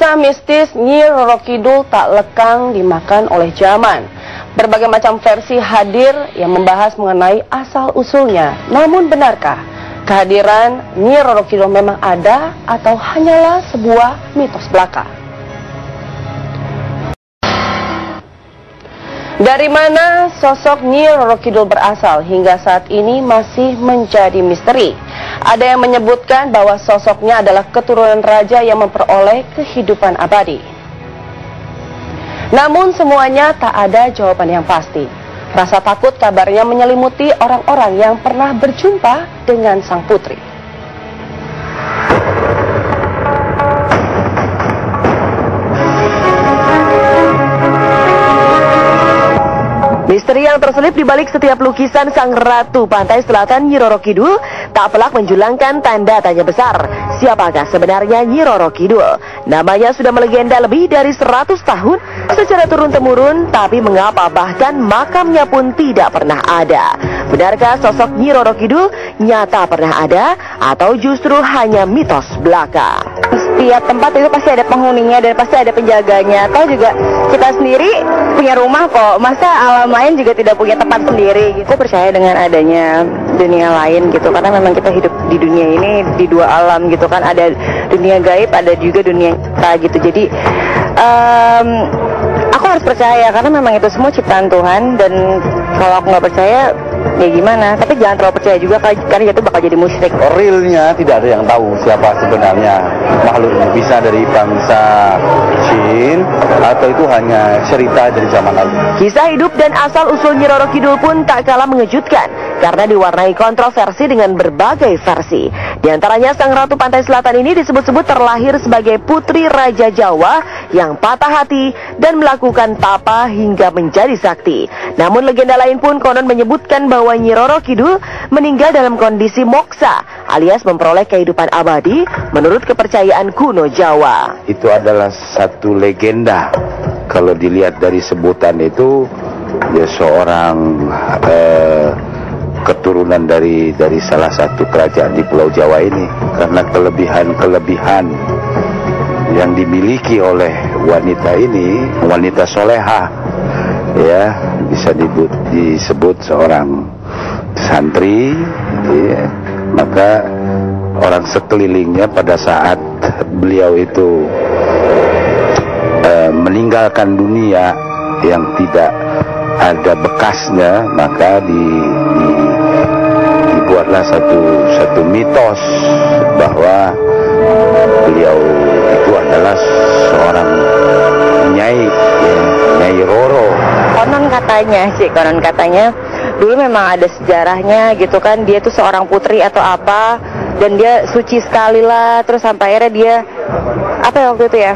Kisah mistis Nyi Roro Kidul tak lekang dimakan oleh zaman. Berbagai macam versi hadir yang membahas mengenai asal-usulnya. Namun benarkah kehadiran Nyi Roro Kidul memang ada atau hanyalah sebuah mitos belaka? Dari mana sosok Nyi Roro Kidul berasal hingga saat ini masih menjadi misteri. Ada yang menyebutkan bahwa sosoknya adalah keturunan raja yang memperoleh kehidupan abadi. Namun semuanya tak ada jawaban yang pasti. Rasa takut kabarnya menyelimuti orang-orang yang pernah berjumpa dengan sang putri. Misteri yang terselip di balik setiap lukisan sang ratu pantai selatan Nyi Roro Kidul tak pelak menjulangkan tanda tanya besar. Siapakah sebenarnya Nyi Roro Kidul? Namanya sudah melegenda lebih dari 100 tahun secara turun-temurun, tapi mengapa bahkan makamnya pun tidak pernah ada? Benarkah sosok Nyi Roro Kidul nyata pernah ada atau justru hanya mitos belaka? Setiap tempat itu pasti ada penghuninya dan pasti ada penjaganya. Atau juga kita sendiri punya rumah kok, masa alam lain juga tidak punya tempat sendiri gitu. Saya percaya dengan adanya dunia lain gitu, karena memang kita hidup di dunia ini di dua alam gitu kan, ada dunia gaib, ada juga dunia nyata gitu. Jadi aku harus percaya karena memang itu semua ciptaan Tuhan, dan kalau aku nggak percaya ya gimana, tapi jangan terlalu percaya juga karena itu bakal jadi musyrik. Realnya tidak ada yang tahu siapa sebenarnya makhluk ini, bisa dari bangsa jin atau itu hanya cerita dari zaman lalu. Kisah hidup dan asal-usul Nyi Roro Kidul pun tak kalah mengejutkan karena diwarnai kontroversi dengan berbagai versi. Di antaranya sang ratu pantai selatan ini disebut-sebut terlahir sebagai putri Raja Jawa yang patah hati dan melakukan tapa hingga menjadi sakti. Namun legenda lain pun konon menyebutkan bahwa Nyi Roro Kidul meninggal dalam kondisi moksa alias memperoleh kehidupan abadi menurut kepercayaan kuno Jawa. Itu adalah satu legenda. Kalau dilihat dari sebutan itu, dia seorang keturunan dari salah satu kerajaan di Pulau Jawa ini, karena kelebihan-kelebihan yang dimiliki oleh wanita ini, wanita soleha, ya, bisa disebut seorang santri, ya. Maka orang sekelilingnya pada saat beliau itu meninggalkan dunia yang tidak ada bekasnya, maka dibuatlah satu mitos bahwa beliau itu adalah seorang Nyai Roro. Konon katanya dulu memang ada sejarahnya gitu kan, dia tuh seorang putri atau apa, dan dia suci sekali lah, terus sampai akhirnya dia waktu itu ya,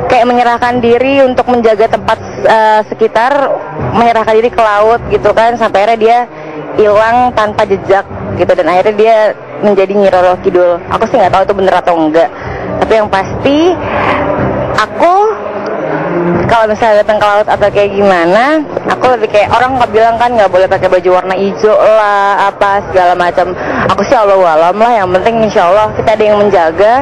kayak menyerahkan diri untuk menjaga tempat sekitar, menyerahkan diri ke laut gitu kan, sampai akhirnya dia hilang tanpa jejak gitu, dan akhirnya dia menjadi Nyi Roro Kidul. Aku sih nggak tahu itu bener atau enggak, tapi yang pasti aku kalau misalnya datang ke laut atau kayak gimana, aku lebih kayak orang nggak bilang kan nggak boleh pakai baju warna hijau lah, apa segala macam. Aku sih Allahu alam lah, yang penting insya Allah kita ada yang menjaga,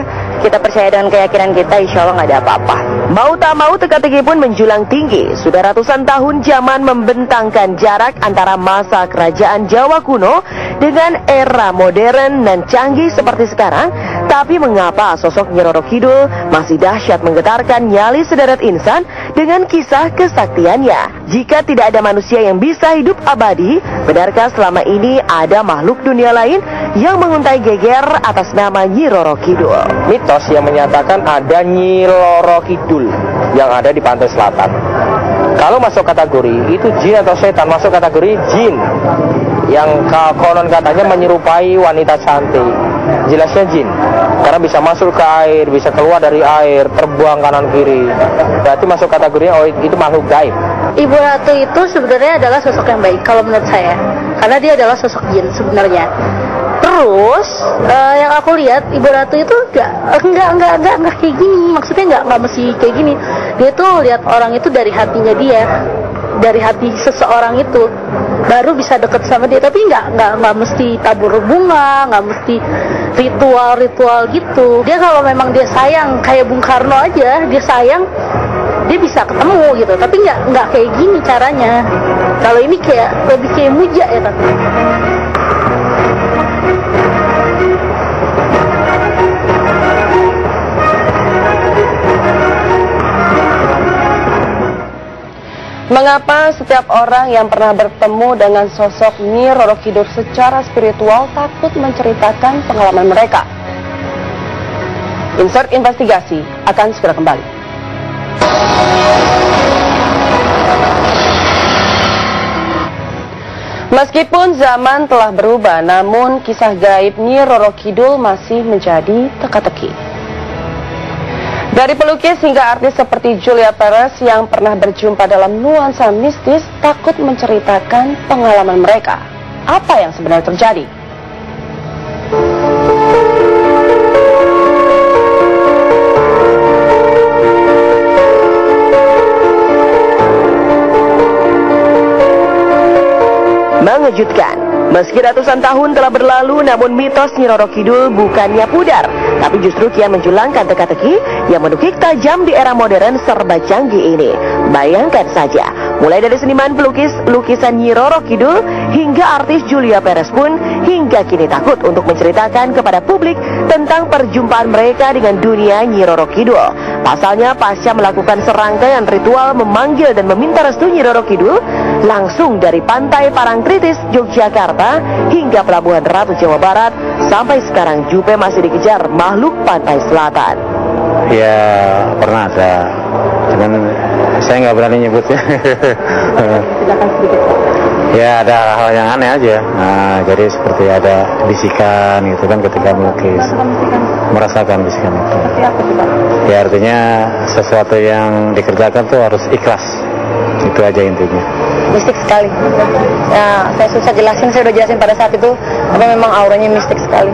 kita percaya dengan keyakinan kita, insya Allah nggak ada apa-apa. Mau tak mau teka-teki pun menjulang tinggi. Sudah ratusan tahun zaman membentangkan jarak antara masa kerajaan Jawa kuno dengan era modern dan canggih seperti sekarang. Tapi mengapa sosok Nyi Roro Kidul masih dahsyat menggetarkan nyali sederet insan dengan kisah kesaktiannya? Jika tidak ada manusia yang bisa hidup abadi, benarkah selama ini ada makhluk dunia lain yang menguntai geger atas nama Nyi Roro Kidul? Mitos yang menyatakan ada Nyi Roro Kidul yang ada di pantai selatan. Kalau masuk kategori itu jin atau setan, masuk kategori jin yang konon katanya menyerupai wanita cantik. Jelasnya jin, karena bisa masuk ke air, bisa keluar dari air, terbang kanan kiri. Berarti masuk kategorinya itu makhluk gaib. Ibu Ratu itu sebenarnya adalah sosok yang baik kalau menurut saya, karena dia adalah sosok jin sebenarnya. Terus yang aku lihat Ibu Ratu itu enggak kayak gini, maksudnya enggak mesti kayak gini. Dia tuh lihat orang itu dari hatinya dia, dari hati seseorang itu. baru bisa deket sama dia. Tapi nggak mesti tabur bunga, nggak mesti ritual gitu. Dia kalau memang dia sayang kayak Bung Karno aja, dia sayang, dia bisa ketemu gitu. Tapi nggak kayak gini caranya. Kalau ini kayak lebih kayak muja ya kan. Mengapa setiap orang yang pernah bertemu dengan sosok Nyi Roro Kidul secara spiritual takut menceritakan pengalaman mereka? Insert investigasi akan segera kembali. Meskipun zaman telah berubah, namun kisah gaib Nyi Roro Kidul masih menjadi teka-teki. Dari pelukis hingga artis seperti Julia Perez yang pernah berjumpa dalam nuansa mistis takut menceritakan pengalaman mereka. Apa yang sebenarnya terjadi? Mengejutkan, meski ratusan tahun telah berlalu, namun mitos Nyi Roro Kidul bukannya pudar, tapi justru kian menjulangkan teka-teki yang menukik tajam di era modern serba canggih ini. Bayangkan saja, mulai dari seniman pelukis lukisan Nyi Roro Kidul hingga artis Julia Perez pun hingga kini takut untuk menceritakan kepada publik tentang perjumpaan mereka dengan dunia Nyi Roro Kidul. Pasalnya, pasca melakukan serangkaian ritual memanggil dan meminta restu Nyi Roro Kidul langsung dari pantai Parangtritis, Yogyakarta hingga Pelabuhan Ratu, Jawa Barat, sampai sekarang Jupe masih dikejar makhluk pantai selatan. Ya pernah ada, cuman saya nggak berani nyebutnya. Ya ada hal yang aneh aja. Nah, jadi seperti ada bisikan gitu kan ketika melukis. Merasakan bisikan itu. Ya artinya sesuatu yang dikerjakan tuh harus ikhlas. Itu aja intinya. Mistik sekali. Ya, saya susah jelasin, saya udah jelasin pada saat itu, tapi memang auranya mistik sekali.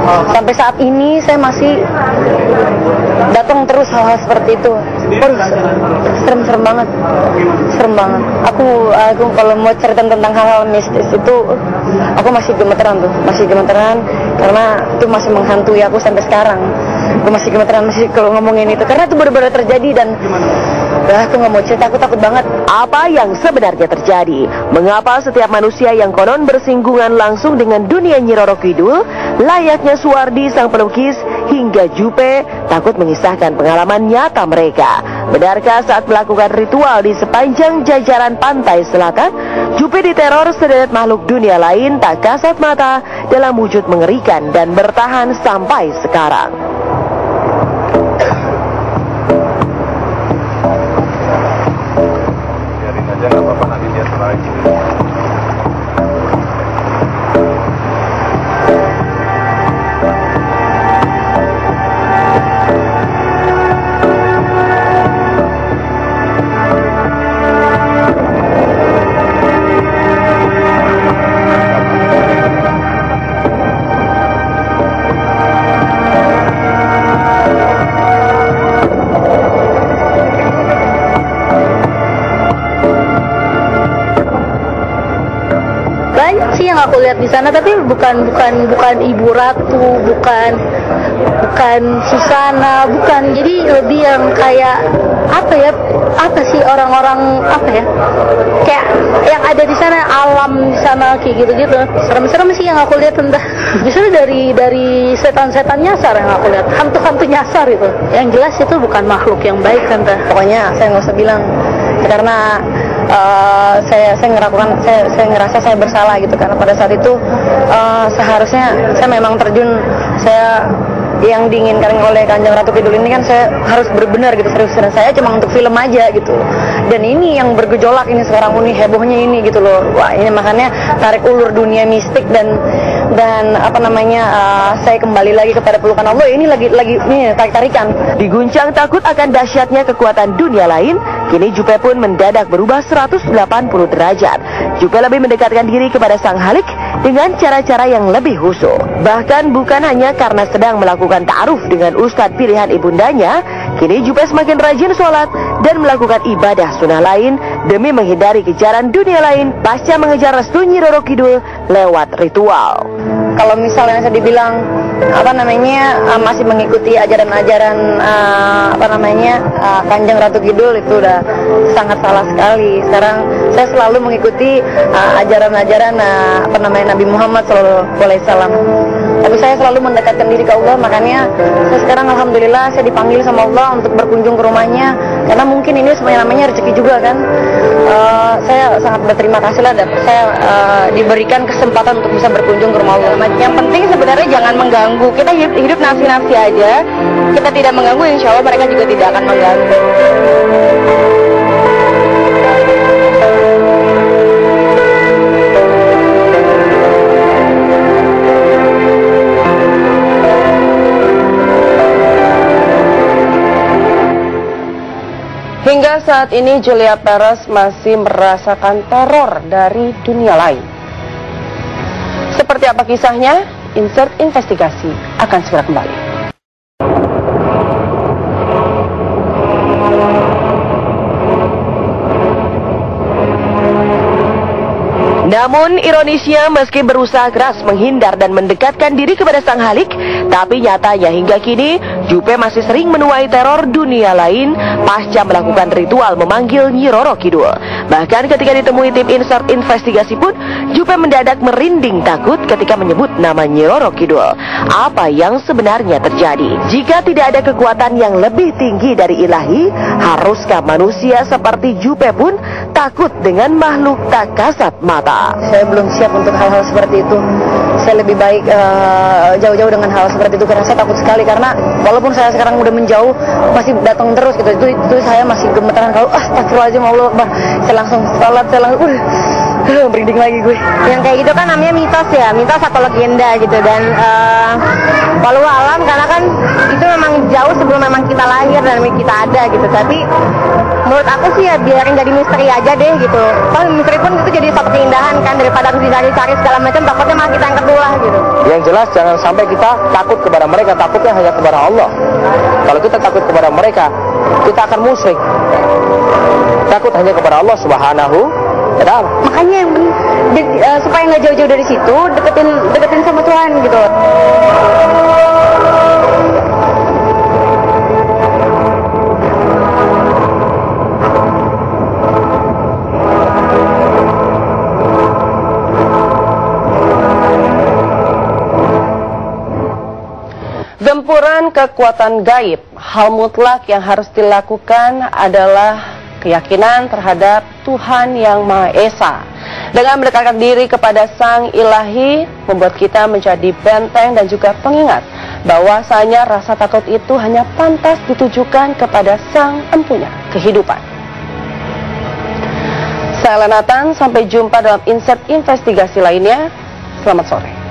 Sampai saat ini saya masih datang terus hal-hal seperti itu. Serem banget. Serem banget. Aku kalau mau cerita tentang hal-hal mistis itu, aku masih gemeteran tuh, karena itu masih menghantui aku sampai sekarang. Aku masih gemeteran kalau ngomongin itu, karena itu benar-benar terjadi dan aku nggak mau cerita, aku takut banget. Apa yang sebenarnya terjadi? Mengapa setiap manusia yang konon bersinggungan langsung dengan dunia Nyi Roro Kidul, layaknya Suwardi sang pelukis hingga Jupe, takut mengisahkan pengalaman nyata mereka? Benarkah saat melakukan ritual di sepanjang jajaran pantai selatan, Jupe diteror sederet makhluk dunia lain tak kasat mata dalam wujud mengerikan dan bertahan sampai sekarang? Jangan apa-apa, nanti dia lagi. Sih yang aku lihat di sana, tapi bukan Ibu Ratu, bukan Susana, bukan. Jadi lebih yang kayak apa sih orang-orang kayak yang ada di sana, alam di sana kayak gitu-gitu. Serem-serem sih yang aku lihat, entah justru dari setan-setan nyasar yang aku lihat, hantu-hantu nyasar itu. Yang jelas itu bukan makhluk yang baik, entah. Pokoknya saya nggak usah bilang, karena saya ngerasa saya bersalah gitu, karena pada saat itu seharusnya saya memang terjun, saya yang diinginkan oleh Kanjeng Ratu Kidul ini kan saya harus benar gitu, serius, dan saya cuma untuk film aja gitu. Dan ini yang bergejolak ini sekarang, ini hebohnya ini gitu loh. Wah, ini makanya tarik ulur dunia mistik dan saya kembali lagi kepada pelukan Allah. Ini lagi ini tarik-tarikan. Diguncang takut akan dahsyatnya kekuatan dunia lain, kini Jupe pun mendadak berubah 180 derajat. Jupe lebih mendekatkan diri kepada Sang Halik dengan cara-cara yang lebih khusyuk. Bahkan bukan hanya karena sedang melakukan ta'aruf dengan ustadz pilihan ibundanya, kini Jupe semakin rajin sholat dan melakukan ibadah sunnah lain demi menghindari kejaran dunia lain pasca mengejar restu Nyi Roro Kidul lewat ritual. Kalau misalnya saya dibilang masih mengikuti ajaran-ajaran Kanjeng Ratu Kidul, itu udah sangat salah sekali. Sekarang saya selalu mengikuti ajaran-ajaran Nabi Muhammad SAW. Tapi saya selalu mendekatkan diri ke Allah, makanya saya sekarang alhamdulillah saya dipanggil sama Allah untuk berkunjung ke rumahnya, karena mungkin ini semuanya namanya rezeki juga kan. Saya sangat berterima kasih lah saya diberikan kesempatan untuk bisa berkunjung ke rumah Allah. Yang penting sebenarnya jangan mengganggu, kita hidup nafsi-nafsi aja, kita tidak mengganggu, insya Allah mereka juga tidak akan mengganggu. Hingga saat ini Julia Perez masih merasakan teror dari dunia lain. Seperti apa kisahnya? Insert investigasi akan segera kembali. Namun ironisnya, meski berusaha keras menghindar dan mendekatkan diri kepada Sang Halik, tapi nyatanya hingga kini Jupe masih sering menuai teror dunia lain pasca melakukan ritual memanggil Nyi Roro Kidul. Bahkan ketika ditemui tim insert investigasi pun, Jupe mendadak merinding takut ketika menyebut nama Nyi Roro Kidul. Apa yang sebenarnya terjadi? Jika tidak ada kekuatan yang lebih tinggi dari ilahi, haruskah manusia seperti Jupe pun takut dengan makhluk tak kasat mata? Saya belum siap untuk hal-hal seperti itu. Saya lebih baik jauh-jauh dengan hal seperti itu, karena saya takut sekali. Karena walaupun saya sekarang udah menjauh, masih datang terus gitu. Itu saya masih gemetaran. Kalau astagfirullahaladzim, Allah Akbar, saya langsung salat, saya langsung merinding lagi gue. Yang kayak gitu kan namanya mitos ya, mitos atau legenda gitu. Dan walau alam, karena kan itu memang jauh sebelum memang kita lahir dan kita ada gitu. Tapi menurut aku sih ya biarin jadi misteri aja deh gitu. Kan misteri pun itu jadi satu keindahan kan, daripada harus dicari-cari segala macam, takutnya malah kita yang kedua gitu. Yang jelas jangan sampai kita takut kepada mereka, takutnya hanya kepada Allah. Kalau kita takut kepada mereka, kita akan musyrik. Takut hanya kepada Allah Subhanahu wa Ta'ala. Makanya supaya nggak jauh-jauh dari situ, deketin sama Tuhan gitu. Gempuran kekuatan gaib, hal mutlak yang harus dilakukan adalah keyakinan terhadap Tuhan Yang Maha Esa. Dengan mendekatkan diri kepada Sang Ilahi, membuat kita menjadi benteng dan juga pengingat bahwasanya rasa takut itu hanya pantas ditujukan kepada Sang Empunya kehidupan. Saya Lenatan, sampai jumpa dalam insert investigasi lainnya. Selamat sore.